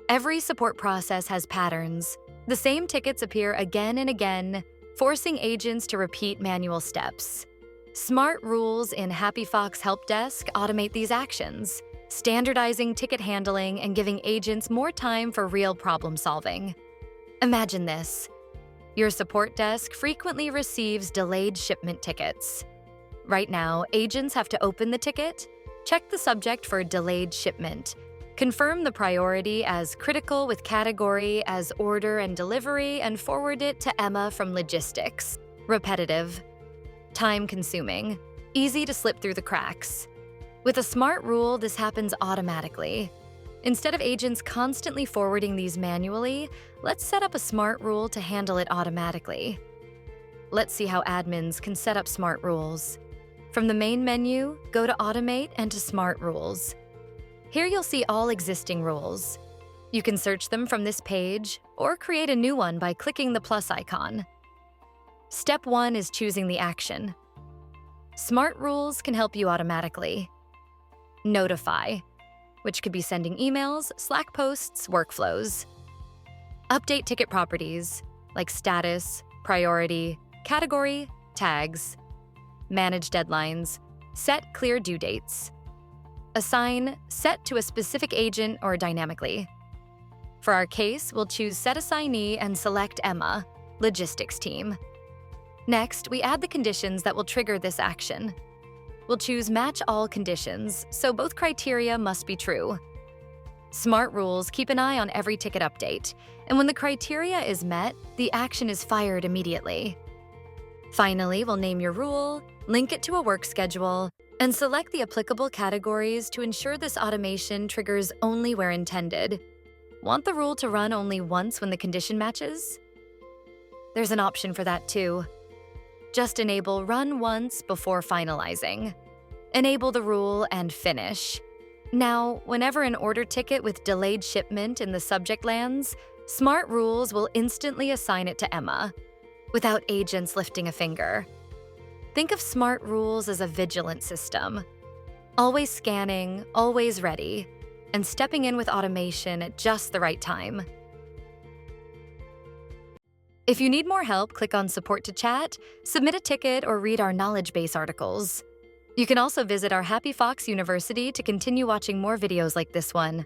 Every support process has patterns. The same tickets appear again and again, forcing agents to repeat manual steps. Smart rules in HappyFox Help Desk automate these actions, standardizing ticket handling and giving agents more time for real problem solving. Imagine this. Your support desk frequently receives delayed shipment tickets. Right now, agents have to open the ticket, check the subject for delayed shipment, confirm the priority as critical with category as order and delivery, and forward it to Emma from logistics. Repetitive, time-consuming, easy to slip through the cracks. With a smart rule, this happens automatically. Instead of agents constantly forwarding these manually, let's set up a smart rule to handle it automatically. Let's see how admins can set up smart rules. From the main menu, go to Automate and to Smart Rules. Here you'll see all existing rules. You can search them from this page or create a new one by clicking the plus icon. Step 1 is choosing the action. Smart rules can help you automatically. Notify, which could be sending emails, Slack posts, workflows. Update ticket properties, like status, priority, category, tags. Manage deadlines, set clear due dates. Assign, set to a specific agent or dynamically. For our case, we'll choose Set Assignee and select Emma, Logistics Team. Next, we add the conditions that will trigger this action. We'll choose Match All Conditions, so both criteria must be true. Smart rules keep an eye on every ticket update, and when the criteria is met, the action is fired immediately. Finally, we'll name your rule, link it to a work schedule, and select the applicable categories to ensure this automation triggers only where intended. Want the rule to run only once when the condition matches? There's an option for that too. Just enable Run Once before finalizing. Enable the rule and finish. Now, whenever an order ticket with delayed shipment in the subject lands, Smart Rules will instantly assign it to Emma, without agents lifting a finger. Think of Smart Rules as a vigilant system. Always scanning, always ready, and stepping in with automation at just the right time. If you need more help, click on Support to chat, submit a ticket, or read our knowledge base articles. You can also visit our HappyFox University to continue watching more videos like this one.